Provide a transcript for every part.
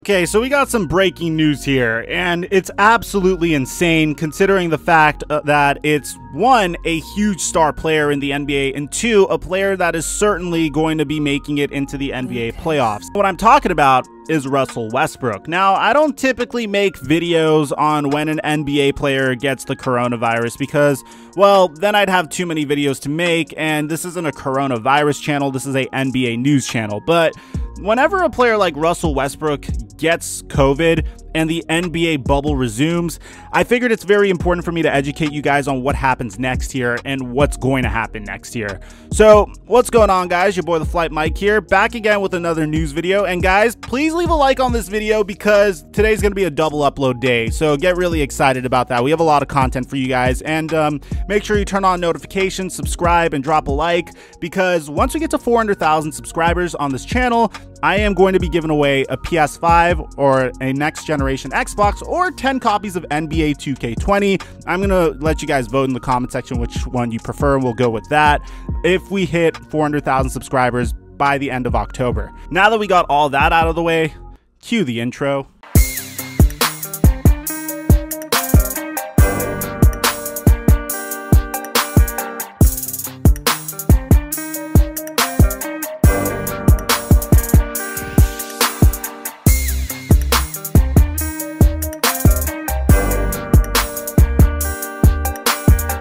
Okay, so we got some breaking news here, and it's absolutely insane considering the fact that it's, one, a huge star player in the NBA, and two, a player that is certainly going to be making it into the NBA playoffs. What I'm talking about is Russell Westbrook. Now, I don't typically make videos on when an NBA player gets the coronavirus because, well, then I'd have too many videos to make, and this isn't a coronavirus channel, this is a NBA news channel. But whenever a player like Russell Westbrook gets COVID and the NBA bubble resumes, I figured it's very important for me to educate you guys on what happens next year and what's going to happen next year. So what's going on, guys? Your boy TheFlightMike here, back again with another news video. And guys, please leave a like on this video because today's going to be a double upload day, so get really excited about that. We have a lot of content for you guys, and make sure you turn on notifications, subscribe, and drop a like, because once we get to 400,000 subscribers on this channel, I am going to be giving away a PS5 or a next generation Xbox or 10 copies of NBA 2K20. I'm going to let you guys vote in the comment section which one you prefer. We'll go with that if we hit 400,000 subscribers by the end of October. Now that we got all that out of the way, cue the intro.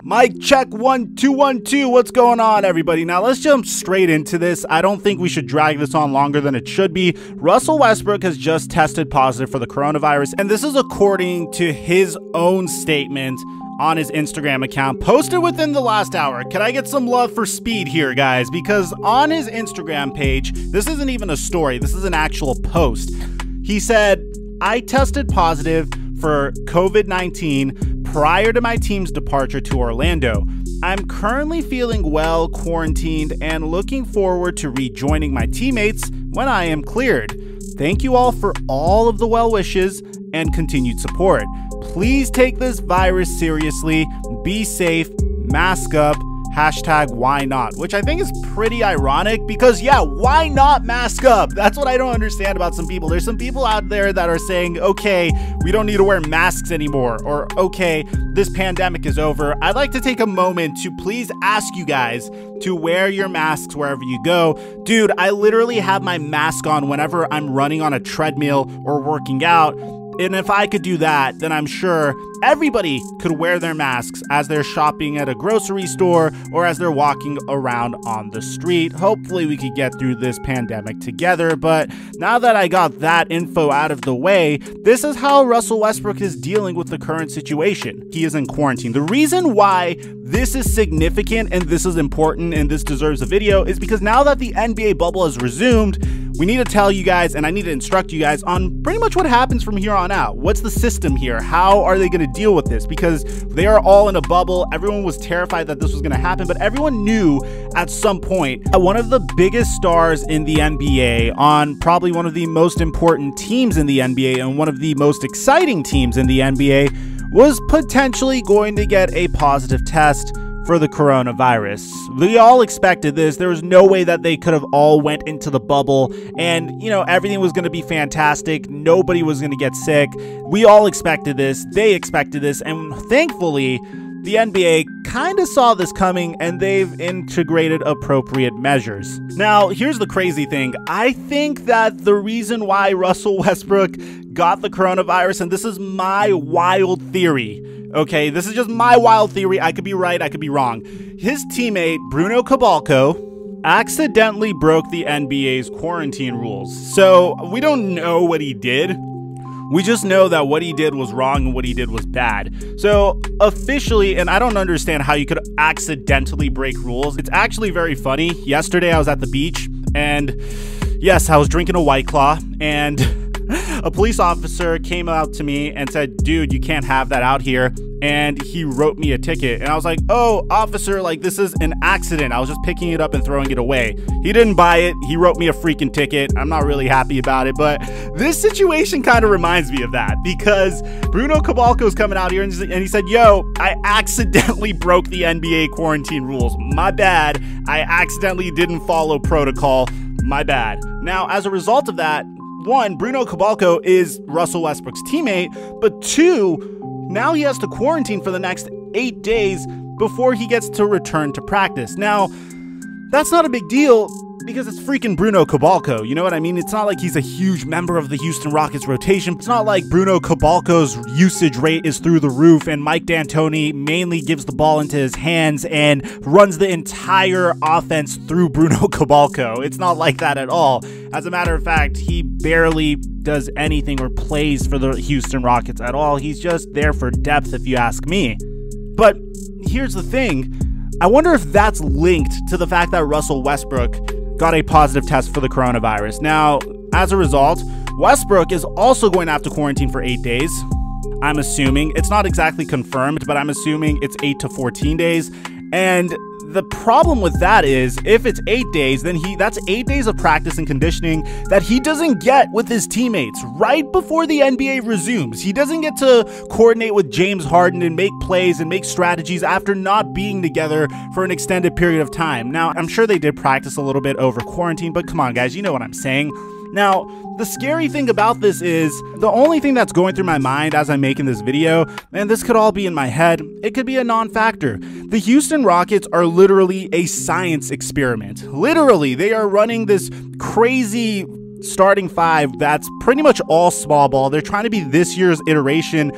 Mic check 1 2 1 2. What's going on, everybody? Now let's jump straight into this. I don't think we should drag this on longer than it should be. Russell Westbrook has just tested positive for the coronavirus, and this is according to his own statement on his Instagram account, posted within the last hour. Can I get some love for speed here, guys? Because on his Instagram page, this isn't even a story, this is an actual post. He said, "I tested positive for COVID-19 prior to my team's departure to Orlando. I'm currently feeling well, quarantined, and looking forward to rejoining my teammates when I am cleared. Thank you all for all of the well wishes and continued support. Please take this virus seriously, be safe, mask up, #why not?" Which I think is pretty ironic because, yeah, why not mask up? That's what I don't understand about some people. There's some people out there that are saying, okay, we don't need to wear masks anymore, or okay, this pandemic is over. I'd like to take a moment to please ask you guys to wear your masks wherever you go. Dude, I literally have my mask on whenever I'm running on a treadmill or working out. And if I could do that, then I'm sure everybody could wear their masks as they're shopping at a grocery store or as they're walking around on the street. Hopefully we could get through this pandemic together. But now that I got that info out of the way, this is how Russell Westbrook is dealing with the current situation. He is in quarantine. The reason why this is significant and this is important and this deserves a video is because now that the NBA bubble has resumed, we need to tell you guys, and I need to instruct you guys on pretty much what happens from here on out. What's the system here? How are they going to deal with this? Because they are all in a bubble. Everyone was terrified that this was going to happen, but everyone knew at some point that one of the biggest stars in the NBA, on probably one of the most important teams in the NBA and one of the most exciting teams in the NBA, was potentially going to get a positive test for the coronavirus. We all expected this. There was no way that they could have all went into the bubble and, you know, everything was going to be fantastic. Nobody was going to get sick. We all expected this. They expected this. And thankfully, the NBA kind of saw this coming and they've integrated appropriate measures. Now, here's the crazy thing. I think that the reason why Russell Westbrook got the coronavirus, and this is my wild theory, okay, this is just my wild theory. I could be right, I could be wrong. His teammate, Bruno Cabalco, accidentally broke the NBA's quarantine rules. So we don't know what he did. We just know that what he did was wrong and what he did was bad. So officially, and I don't understand how you could accidentally break rules. It's actually very funny. Yesterday I was at the beach and yes, I was drinking a White Claw and a police officer came out to me and said, "Dude, you can't have that out here." And he wrote me a ticket. And I was like, "Oh, officer, like this is an accident. I was just picking it up and throwing it away." He didn't buy it. He wrote me a freaking ticket. I'm not really happy about it, but this situation kind of reminds me of that because Bruno Cabalco is coming out here and he said, "Yo, I accidentally broke the NBA quarantine rules. My bad. I accidentally didn't follow protocol. My bad." Now, as a result of that, one, Bruno Cabalco is Russell Westbrook's teammate, but two, now he has to quarantine for the next 8 days before he gets to return to practice. Now, that's not a big deal because it's freaking Bruno Cabalco, you know what I mean? It's not like he's a huge member of the Houston Rockets rotation. It's not like Bruno Cabalco's usage rate is through the roof and Mike D'Antoni mainly gives the ball into his hands and runs the entire offense through Bruno Cabalco. It's not like that at all. As a matter of fact, he barely does anything or plays for the Houston Rockets at all. He's just there for depth, if you ask me. But here's the thing. I wonder if that's linked to the fact that Russell Westbrook got a positive test for the coronavirus. Now, as a result, Westbrook is also going to have to quarantine for 8 days. I'm assuming. It's not exactly confirmed, but I'm assuming it's 8 to 14 days. And the problem with that is, if it's 8 days, then that's 8 days of practice and conditioning that he doesn't get with his teammates right before the NBA resumes. He doesn't get to coordinate with James Harden and make plays and make strategies after not being together for an extended period of time. Now, I'm sure they did practice a little bit over quarantine, but come on, guys, you know what I'm saying. Now, the scary thing about this is the only thing that's going through my mind as I'm making this video, and this could all be in my head, it could be a non-factor. The Houston Rockets are literally a science experiment. Literally, they are running this crazy starting five that's pretty much all small ball. They're trying to be this year's iteration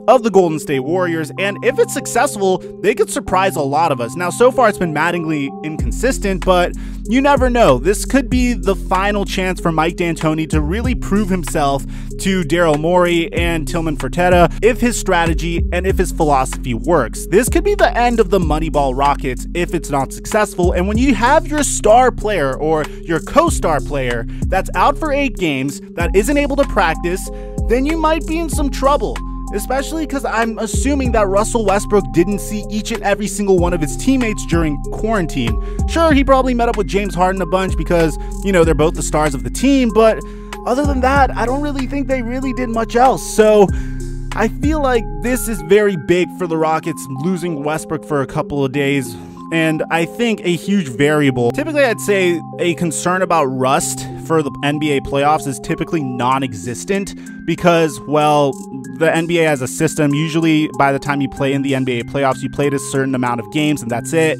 of the Golden State Warriors, and if it's successful, they could surprise a lot of us. Now, so far it's been maddeningly inconsistent, but you never know. This could be the final chance for Mike D'Antoni to really prove himself to Daryl Morey and Tillman Fertitta if his strategy and if his philosophy works. This could be the end of the Moneyball Rockets if it's not successful, and when you have your star player or your co-star player that's out for 8 games, that isn't able to practice, then you might be in some trouble. Especially because I'm assuming that Russell Westbrook didn't see each and every single one of his teammates during quarantine. Sure, he probably met up with James Harden a bunch because, you know, they're both the stars of the team, but other than that, I don't really think they really did much else. So I feel like this is very big for the Rockets, losing Westbrook for a couple of days. And I think a huge variable, typically I'd say a concern about rust for the NBA playoffs is typically non-existent because, well, the NBA has a system. Usually by the time you play in the NBA playoffs, you played a certain amount of games and that's it.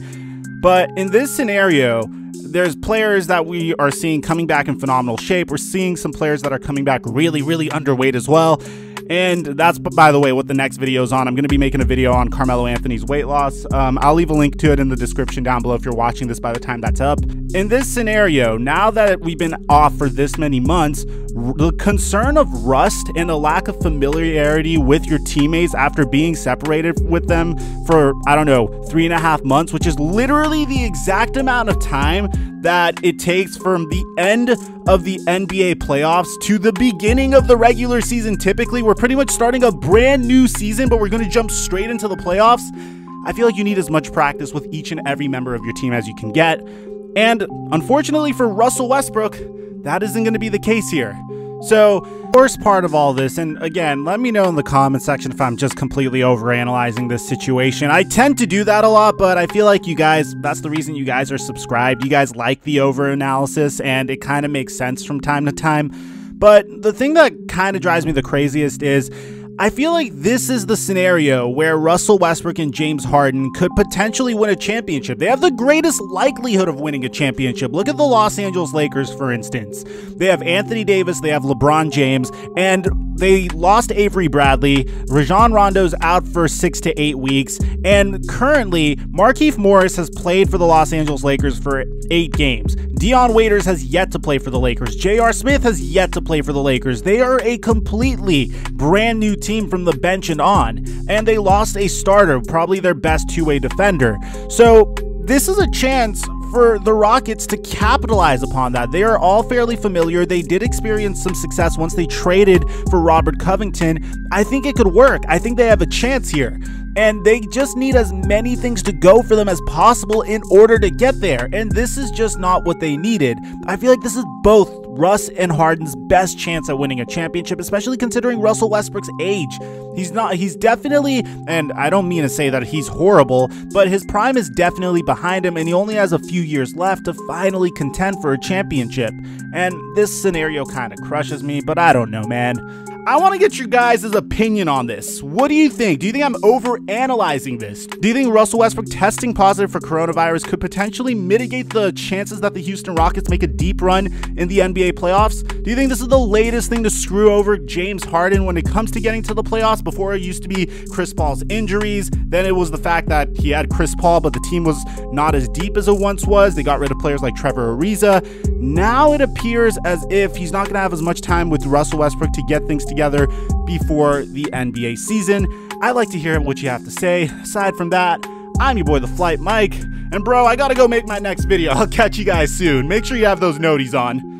But in this scenario, there's players that we are seeing coming back in phenomenal shape. We're seeing some players that are coming back really, really underweight as well. And that's, by the way, what the next video is on. I'm going to be making a video on Carmelo Anthony's weight loss. I'll leave a link to it in the description down below if you're watching this by the time that's up. In this scenario, now that we've been off for this many months, the concern of rust and a lack of familiarity with your teammates after being separated with them for, I don't know, 3.5 months, which is literally the exact amount of time that it takes from the end of the NBA playoffs to the beginning of the regular season. Typically, we're pretty much starting a brand new season, but we're going to jump straight into the playoffs. I feel like you need as much practice with each and every member of your team as you can get. And unfortunately for Russell Westbrook, that isn't going to be the case here. So, worst part of all this, and again, let me know in the comment section if I'm just completely overanalyzing this situation. I tend to do that a lot, but I feel like you guys, that's the reason you guys are subscribed. You guys like the overanalysis, and it kind of makes sense from time to time. But the thing that kind of drives me the craziest is, I feel like this is the scenario where Russell Westbrook and James Harden could potentially win a championship. They have the greatest likelihood of winning a championship. Look at the Los Angeles Lakers, for instance. They have Anthony Davis, they have LeBron James, and they lost Avery Bradley. Rajon Rondo's out for 6 to 8 weeks, and currently, Markieff Morris has played for the Los Angeles Lakers for 8 games. Dion Waiters has yet to play for the Lakers. J.R. Smith has yet to play for the Lakers. They are a completely brand new team from the bench and on, and they lost a starter, probably their best two-way defender. So this is a chance for the Rockets to capitalize upon that. They are all fairly familiar. They did experience some success once they traded for Robert Covington. I think it could work. I think they have a chance here. and they just need as many things to go for them as possible in order to get there, and this is just not what they needed. I feel like this is both Russ and Harden's best chance at winning a championship, especially considering Russell Westbrook's age. He's definitely, and I don't mean to say that he's horrible, but his prime is definitely behind him, and he only has a few years left to finally contend for a championship. And this scenario kind of crushes me, but I don't know, man. I want to get your guys' opinion on this. What do you think? Do you think I'm overanalyzing this? Do you think Russell Westbrook testing positive for coronavirus could potentially mitigate the chances that the Houston Rockets make a deep run in the NBA playoffs? Do you think this is the latest thing to screw over James Harden when it comes to getting to the playoffs? Before it used to be Chris Paul's injuries, then it was the fact that he had Chris Paul, but the team was not as deep as it once was. They got rid of players like Trevor Ariza. Now it appears as if he's not going to have as much time with Russell Westbrook to get things together before the NBA season. I'd like to hear what you have to say. Aside from that, I'm your boy, TheFlightMike, and bro, I gotta go make my next video. I'll catch you guys soon. Make sure you have those noties on.